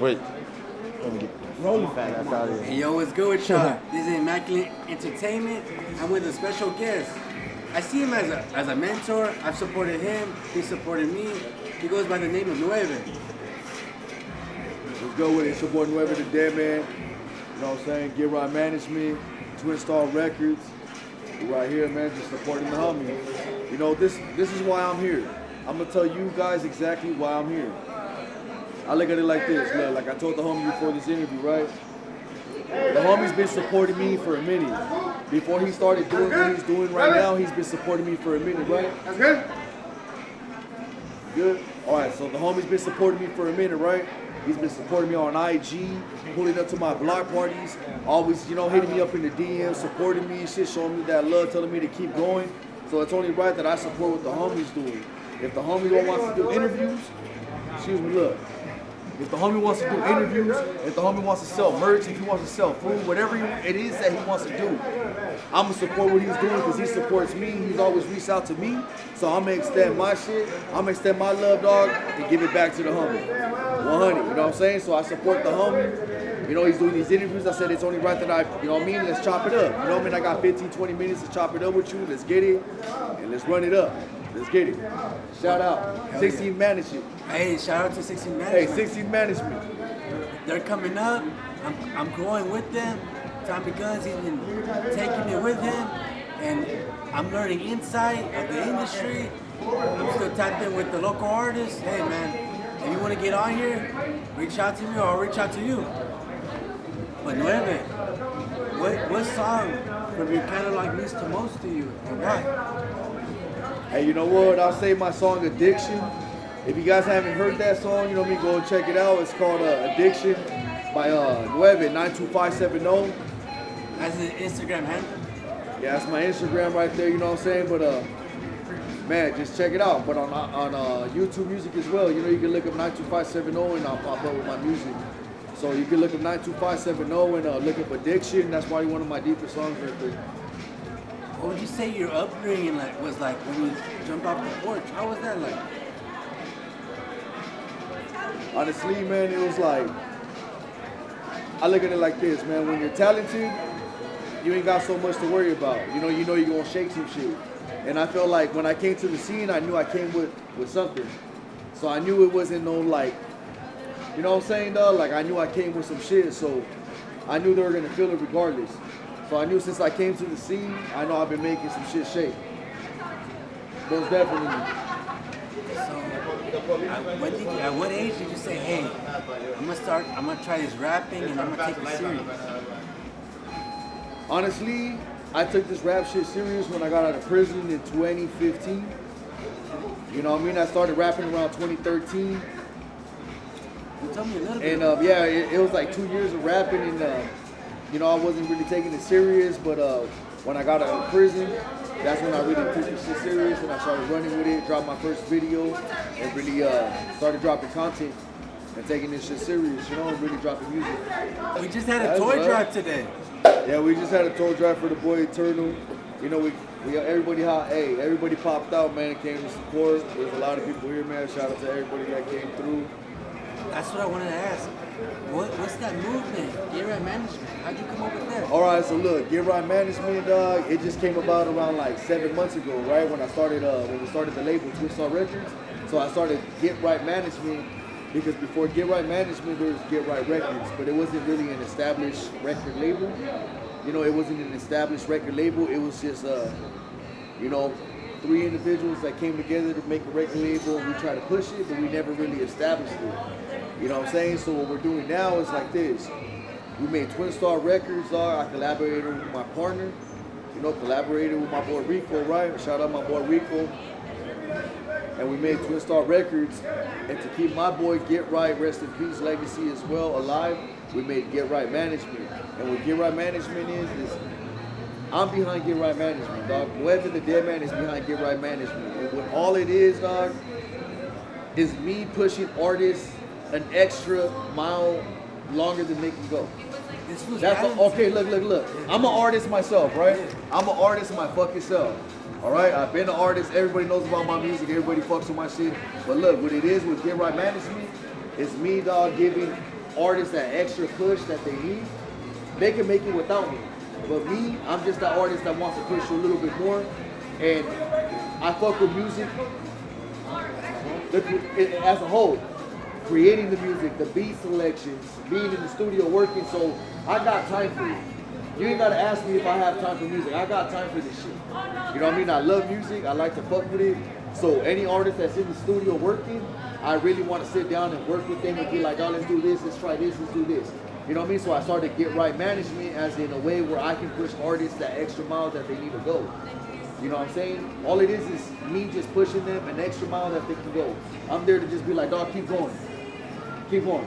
Wait. Let me get fat ass out of here. Hey, yo, what's good with y'all? This is Immaculate Entertainment. I'm with a special guest. I see him as a mentor. I've supported him. He supported me. He goes by the name of Nueve. Let's go with it. It's your boy Nueve the Dead Man. You know what I'm saying? Get Right Management, Twin Star Records. We're right here, man, just supporting the homie. You know, this is why I'm here. I'm gonna tell you guys exactly why I'm here. I look at it like this. Look, like I told the homie before this interview, right? The homie's been supporting me for a minute. Before he started doing what he's doing right now, he's been supporting me for a minute, right? That's good. Good? All right, so the homie's been supporting me for a minute, right? He's been supporting me on IG, pulling up to my block parties, always, you know, hitting me up in the DMs, supporting me, shit, showing me that love, telling me to keep going. So it's only right that I support what the homie's doing. If the homie don't want to do interviews, excuse me, look. If the homie wants to do interviews, if the homie wants to sell merch, if he wants to sell food, whatever it is that he wants to do, I'm going to support what he's doing because he supports me. He's always reached out to me. So I'm going to extend my shit. I'm going to extend my love, dog, and give it back to the homie. 100, you know what I'm saying? So I support the homie. You know, he's doing these interviews. I said it's only right that I, you know what I mean? Let's chop it up. You know what I mean? I got 15, 20 minutes to chop it up with you. Let's get it. And let's run it up. Let's get it. Shout out. 16 Management. Hey, shout out to 16 Management. Hey, 16 Management. They're coming up. I'm growing with them. Tommy Guns, he's been taking me with him. And I'm learning insight of the industry. I'm still tapped in with the local artists. Hey, man, if you want to get on here, reach out to me or I'll reach out to you. But Nueve, what song would be kind of like means to most to you and why? Hey, you know what? I'll say my song Addiction. If you guys haven't heard that song, you know what I mean, go and check it out. It's called Addiction by Nueve, 92570. That's his Instagram handle? Yeah, that's my Instagram right there, you know what I'm saying? But, man, just check it out. But on YouTube Music as well, you know, you can look up 92570 and I'll pop up with my music. So you can look up 92570 and look up Addiction. That's probably one of my deepest songs right there. What would you say your upbringing was like when you jumped off the porch? How was that like? Honestly, man, it was like, I look at it like this, man. When you're talented, you ain't got so much to worry about. You know you're gonna shake some shit. And I felt like when I came to the scene, I knew I came with something. So I knew it wasn't no like, you know what I'm saying, dog? Like I knew I came with some shit, so I knew they were gonna feel it regardless. So I knew since I came to the scene, I know I've been making some shit shake. Most definitely. So, at what age did you say, hey, I'm gonna try this rapping and I'm gonna take it serious? Honestly, I took this rap shit serious when I got out of prison in 2015. You know what I mean? I started rapping around 2013. You tell me a little bit. And yeah, it was like 2 years of rapping and you know, I wasn't really taking it serious, but when I got out of prison, that's when I really took this shit serious and I started running with it, dropped my first video, and really started dropping content and taking this shit serious, you know, and really dropping music. We just had a toy drive today. Yeah, we just had a toy drive for the boy Eternal. You know, everybody popped out, man, and came to support. There's a lot of people here, man. Shout out to everybody that came through. That's what I wanted to ask. What's that movement? Get Right Management. How'd you come up with that? All right, so look, Get Right Management, dog. It just came about around like 7 months ago, right? When I started, when we started the label Twin Star Records. So I started Get Right Management because before Get Right Management, there was Get Right Records, but it wasn't really an established record label. You know, it wasn't an established record label. It was just, you know, 3 individuals that came together to make a record label. We tried to push it, but we never really established it. You know what I'm saying? So what we're doing now is like this. We made Twin Star Records, I collaborated with my partner, you know, collaborated with my boy Rico, right? Shout out my boy Rico. And we made Twin Star Records. And to keep my boy Get Right, rest in peace, legacy as well, alive, we made Get Right Management. And what Get Right Management is I'm behind Get Right Management, dog. Nueve the Dead Man is behind Get Right Management. And what all it is, dog, is me pushing artists an extra mile longer than they can go. Okay, look. I'm an artist myself, right? I'm an artist my fucking self. All right, I've been an artist. Everybody knows about my music. Everybody fucks with my shit. But look, what it is with Get Right Management is me, dog, giving artists that extra push that they need, they can make it without me. But me, I'm just that artist that wants to push you a little bit more. And I fuck with music as a whole. Creating the music, the beat selections, being in the studio working, so I got time for it. You ain't gotta ask me if I have time for music. I got time for this shit. You know what I mean? I love music, I like to fuck with it. So any artist that's in the studio working, I really want to sit down and work with them and be like, oh, let's do this, let's try this, let's do this. You know what I mean? So I started Get Right Management as in a way where I can push artists that extra mile that they need to go. You know what I'm saying? All it is me just pushing them an extra mile that they can go. I'm there to just be like, dog, keep going. Keep going.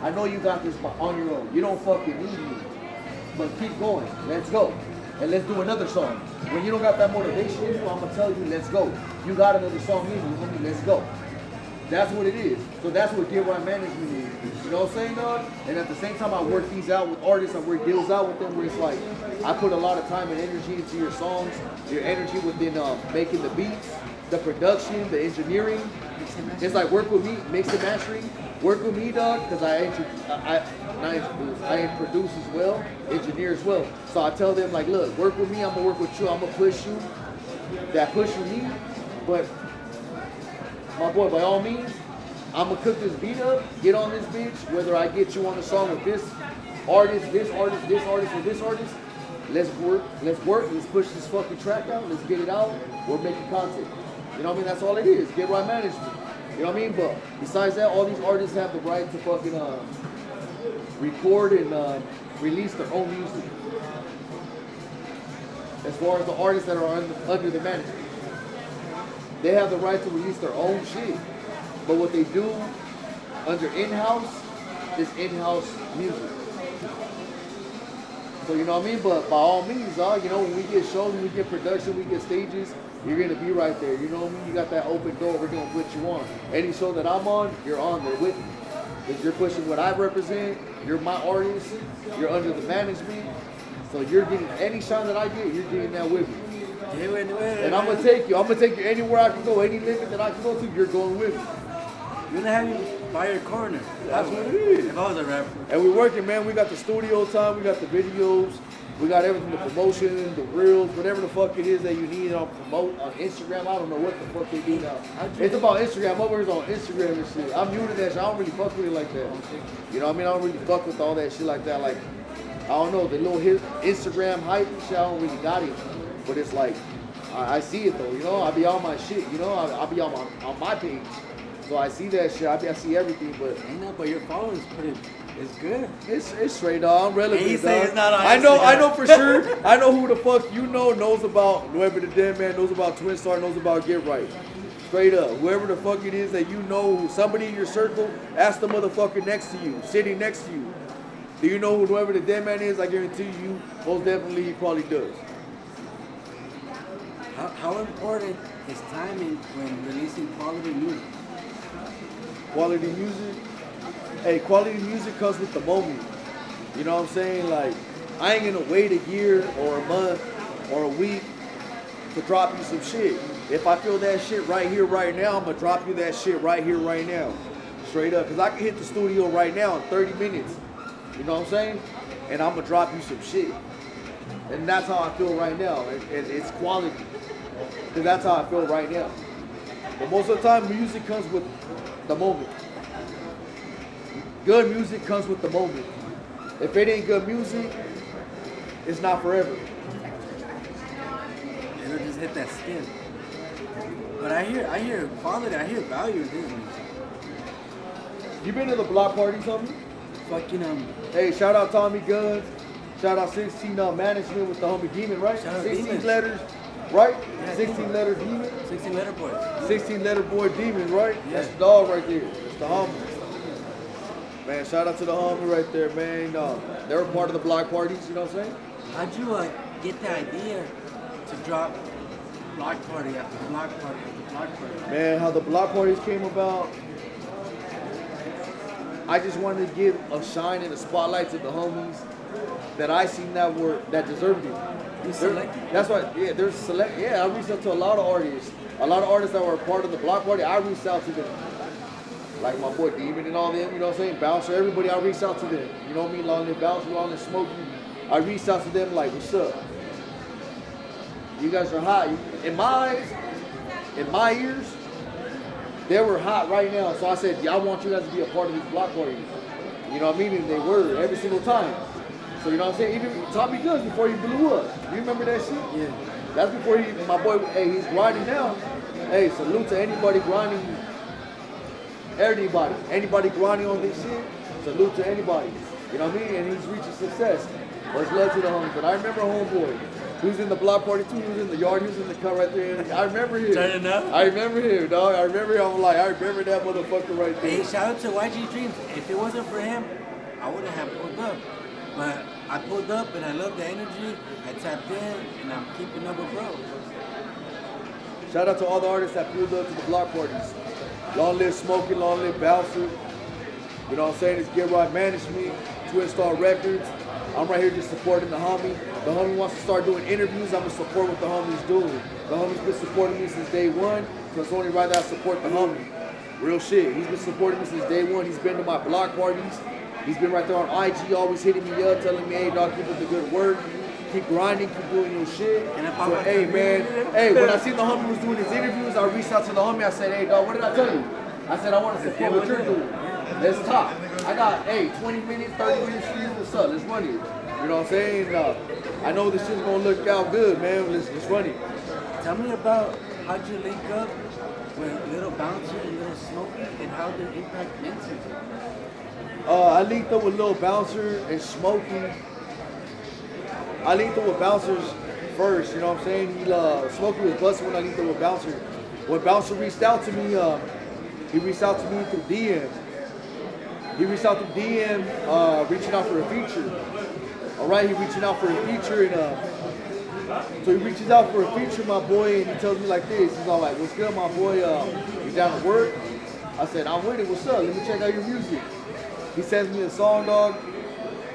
I know you got this on your own. You don't fucking need me. But keep going. Let's go. And let's do another song. When you don't got that motivation in you, I'm going to tell you, let's go. You got another song in you, homie, let's go. That's what it is. So that's what Get Right Management is. You know what I'm saying, dog? And at the same time, I work these out with artists. I work deals out with them where it's like, I put a lot of time and energy into your songs, your energy within making the beats, the production, the engineering. It's like work with me, mix and mastering. Work with me, dog, because I produce as well, engineer as well. So I tell them, like, look, work with me, I'm going to work with you, I'm going to push you. That push with me, but my boy, by all means, I'm going to cook this beat up, get on this bitch, whether I get you on the song with this artist, this artist, this artist, or this artist. Let's work, let's push this fucking track out, let's get it out, we're making content. You know what I mean? That's all it is, Get Right Management. You know what I mean? But besides that, all these artists have the right to fucking record and release their own music. As far as the artists that are under the management, they have the right to release their own shit. But what they do under in-house is in-house music. So you know what I mean? But by all means, you know, when we get shows, when we get production, we get stages, you're gonna be right there. You know what I mean? You got that open door, we're gonna put you on. Any show that I'm on, you're on there with me. Because you're pushing what I represent, you're my artist, you're under the management. So you're getting any shine that I get, you're getting that with me. And I'm gonna take you anywhere I can go, any limit that I can go to, you're going with me. You're gonna have you by your corner. That's what it is. If I was a rapper. And we're working, man. We got the studio time, we got the videos, we got everything, the promotion, the reels, whatever the fuck it is that you need on Instagram. I don't know what the fuck they do now. It's about Instagram. My words on Instagram and shit. I'm new to that shit. I don't really fuck with it like that. You know what I mean? I don't really fuck with all that shit like that. Like, I don't know, the little Instagram hype and shit, I don't really got it. But it's like, I see it though, you know? I be on my shit, you know? I be on my page. So I see that shit. I see everything, but ain't no, but your following is pretty. It's good. It's straight dog. I'm relevant. He say it's not on I know for sure. I know who the fuck you know knows about Nueve the Dead Man, knows about Twin Star, knows about Get Right. Straight up. Whoever the fuck it is that you know, somebody in your circle, ask the motherfucker next to you, sitting next to you. Do you know who Nueve the Dead Man is? I guarantee you, most definitely he probably does. How important is timing when releasing quality music? Quality music? Hey, quality music comes with the moment. You know what I'm saying? Like, I ain't gonna wait a year or a month or a week to drop you some shit. If I feel that shit right here, right now, I'm gonna drop you that shit right here, right now. Straight up. Because I can hit the studio right now in 30 minutes. You know what I'm saying? And I'm gonna drop you some shit. And that's how I feel right now. And it's quality. Because that's how I feel right now. But most of the time, music comes with the moment. Good music comes with the moment. If it ain't good music, it's not forever. It'll just hit that skin. But I hear quality, I hear value in this music. You been to the block parties, homie? Fucking Hey, shout out Tommy Guns. Shout out 16 Management with the homie Demon, right? Shout out 16 Demon. letters, right? Yeah, 16 letter Demon. 16 letter boys. 16 letter boy Demon, right? Yeah. That's the dog right there. That's the homie. Man, shout out to the homie right there, man. They were part of the block parties, you know what I'm saying? How'd you get the idea to drop block party after block party after block party? Man, how the block parties came about, I just wanted to give a shine and a spotlight to the homies that I seen that deserved it. You selected? That's why, I reached out to a lot of artists. A lot of artists that were part of the block party, I reached out to them. like my boy Demon and all them, you know what I'm saying? Bouncer, everybody, I reach out to them. You know what I mean? Long live Bouncer, long live Smokey. I reached out to them like, what's up? You guys are hot. In my eyes, in my ears, they were hot right now. So I said, yeah, I want you guys to be a part of these block parties. You know what I mean? And they were every single time. So you know what I'm saying? Even Tommy Goods before he blew up. You remember that shit? Yeah. That's before my boy, hey, he's grinding now. Hey, salute to anybody grinding. Anybody grinding on this shit, salute to anybody. You know what I mean? And he's reaching success. Much love to the homies. But I remember homeboy. He was in the block party too. He was in the yard. He was in the cut right there. I remember him. Turning up? I remember him, dog. I remember him. I'm like, I remember that motherfucker right there. Hey, shout out to YG Dreams. If it wasn't for him, I wouldn't have pulled up. But I pulled up and I love the energy. I tapped in and I'm keeping up with bro. Shout out to all the artists that pulled up to the block parties. Long live Smokey, long live Bouncer. You know what I'm saying? It's Get Right Management, Twin Star Records. I'm right here just supporting the homie. The homie wants to start doing interviews. I'm going to support what the homie's doing. The homie's been supporting me since day one, so it's only right that I support the homie. Real shit. He's been supporting me since day one. He's been to my block parties. He's been right there on IG, always hitting me up, telling me, hey, dog, keep up the good work. Keep grinding, keep doing your shit. So, hey, man, hey, when I seen the homie was doing his interviews, I reached out to the homie. I said, hey, dog, what did I tell you? I said, I want to support what you're doing. Let's talk. I got, hey, 20 minutes, 30 minutes, what's up? Let's run it. You know what I'm saying? I know this shit's going to look out good, man. Let's run it. Tell me about how'd you link up with Little Bouncer and Little Smokey and how their impact meant to you? I linked up with Lil Bouncer and Smokey. I linked up with Bouncers first, you know what I'm saying? Smokey was busting when I linked up with Bouncer. When Bouncer reached out to me, he reached out to me through DM. He reached out through DM, reaching out for a feature. All right, he reaching out for a feature, and so he reaches out for a feature, my boy, and he tells me like this. He's all like, what's good, my boy? You down to work? I said, I'm with it. What's up? Let me check out your music. He sends me a song, dog.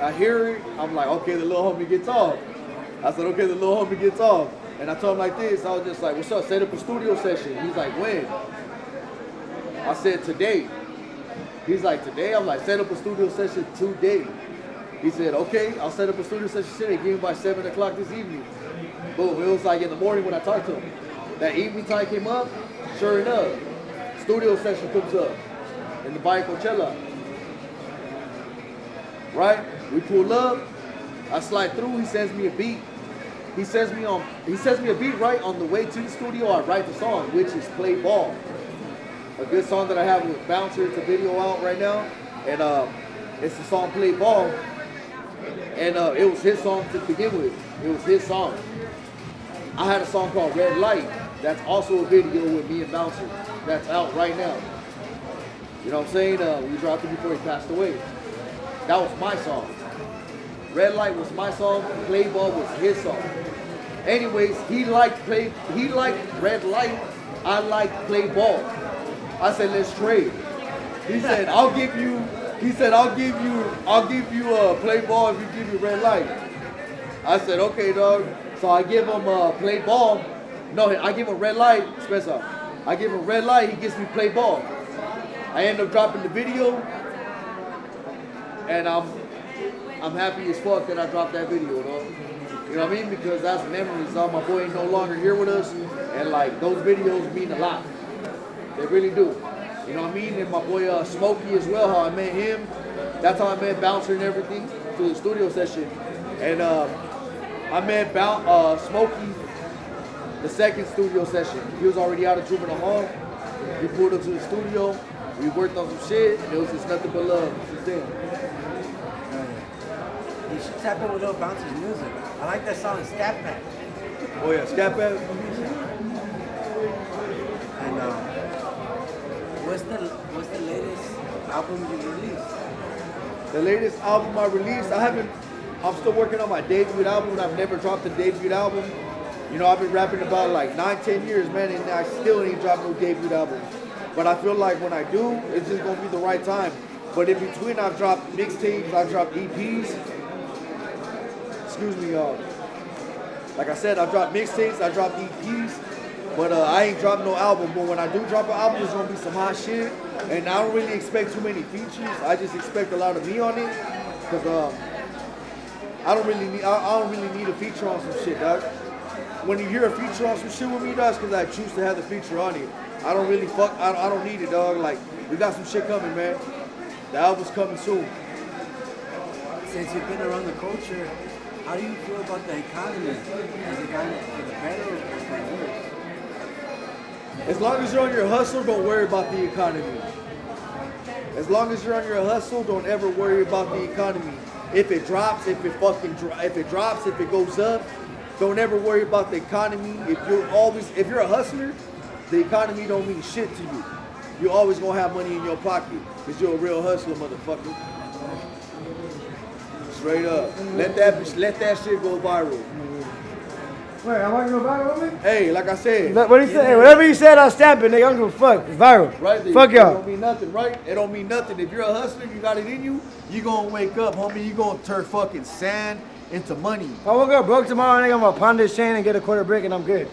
I hear it. I'm like, okay, the little homie gets off. I said, okay, the little homie gets off. And I told him like this. I was just like, what's up? Set up a studio session. He's like, when? I said, today. He's like, today? I'm like, set up a studio session today. He said, okay, I'll set up a studio session today. Give me by 7 o'clock this evening. Boom. It was like in the morning when I talked to him. That evening time came up. Sure enough, studio session comes up in the Via Coachella. Right? We pull up. I slide through. He sends me a beat. He sends me a beat right on the way to the studio. I write the song, which is Play Ball. A good song that I have with Bouncer. It's a video out right now, and it's the song Play Ball. And it was his song to begin with. It was his song. I had a song called Red Light. That's also a video with me and Bouncer. That's out right now. You know what I'm saying? We dropped it before he passed away. That was my song. Red Light was my song. Play Ball was his song. Anyways, he liked Red Light. I liked Play Ball. I said, let's trade. He said, I'll give you Play Ball if you give me Red Light. I said, okay, dog. So I give him Play Ball. No, I give him Red Light. Spencer. I give him Red Light. He gives me Play Ball. I end up dropping the video, and I'm happy as fuck that I dropped that video, dog. You know what I mean? Because that's memories. My boy ain't no longer here with us, and like those videos mean a lot. They really do. You know what I mean? And my boy Smokey as well, how I met him. That's how I met Bouncer and everything through the studio session. And I met Smokey the second studio session. He was already out of Juvenile Hall. We pulled up to the studio. We worked on some shit, and it was just nothing but love since then. You should tap in with Lil Bouncer's music. I like that song, Scat Pack. Oh yeah, Scat Pack. And what's the latest album you released? The latest album I released, I'm still working on my debut album. I've never dropped a debut album. You know, I've been rapping about like 9-10 years, man, and I still ain't dropped no debut album. But I feel like when I do, it's just gonna be the right time. But in between, I've dropped mixtapes, I've dropped EPs. Excuse me, y'all. Like I said, I've dropped mixtapes, I dropped EPs, but I ain't dropped no album. But when I do drop an album, it's gonna be some hot shit. And I don't really expect too many features. I just expect a lot of me on it, cause I don't really need a feature on some shit, dog. When you hear a feature on some shit with me, dog, it's cause I choose to have the feature on it. I don't really I don't need it, dog. Like, we got some shit coming, man. The album's coming soon. Since you've been around the culture, how do you feel about the economy? Has it gone for the better or for the worse? As long as you're on your hustle, don't worry about the economy. As long as you're on your hustle, don't ever worry about the economy. If it drops, if it goes up, don't ever worry about the economy. If you're a hustler, the economy don't mean shit to you. You're always gonna have money in your pocket because you're a real hustler, motherfucker. Straight up. Let that shit go viral. Wait, am I going viral with me? Hey, like I said. What do you say? Whatever you said, I'll stamp it, nigga. I don't give a fuck. It's viral. Right there. Fuck It y'all. don't mean nothing, right? It don't mean nothing. If you're a hustler, you got it in you, you gonna wake up, homie. You gonna turn fucking sand into money. If I woke up broke tomorrow, nigga, I'm gonna pawn this chain and get a quarter brick and I'm good.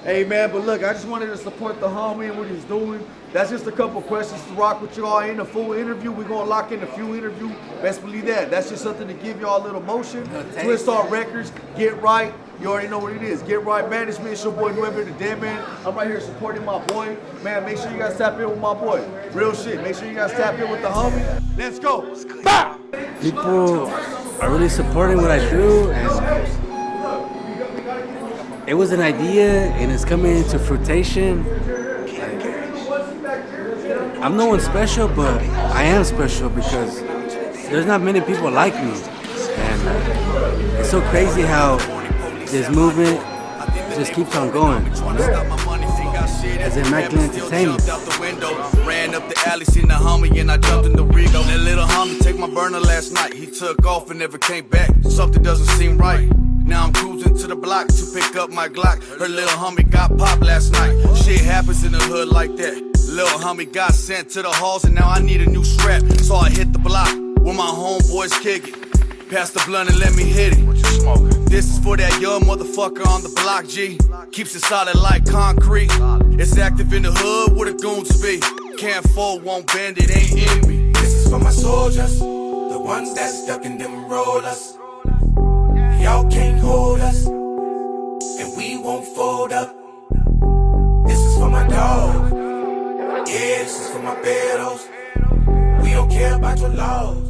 Hey, man, but look, I just wanted to support the homie and what he's doing. That's just a couple questions to rock with y'all. Ain't a full interview. We're gonna lock in a few interviews. Best believe that. That's just something to give y'all a little motion. Twist Art Records, Get Right. You already know what it is. Get Right Management. It's your boy Nueve, the Dead Man. I'm right here supporting my boy. Man, make sure you guys tap in with my boy. Real shit. Make sure you guys tap in with the homie. Let's go. Bah! People are really supporting what I do, and it was an idea and it's coming into fruition. I'm no one special, but I am special because there's not many people like me. And it's so crazy how this movement just keeps on going. As immaculate entertainment. Ran up the alley, seen the homie, and I jumped in the Rigo. That little homie take my burner last night. He took off and never came back. Something doesn't seem right. Now I'm cruising to the block to pick up my Glock. Her little homie got popped last night. Shit happens in the hood like that. Little homie got sent to the halls and now I need a new strap. So I hit the block with my homeboys kicking. Pass the blunt and let me hit it. What you smoking? This is for that young motherfucker on the block, G. Keeps it solid like concrete. It's active in the hood where the goons be. Can't fold, won't bend, it ain't in me. This is for my soldiers, the ones that stuck in them rollers. Y'all can't hold us, and we won't fold up. This is for my dog. Yeah, this is for my beddos. We don't care about your laws.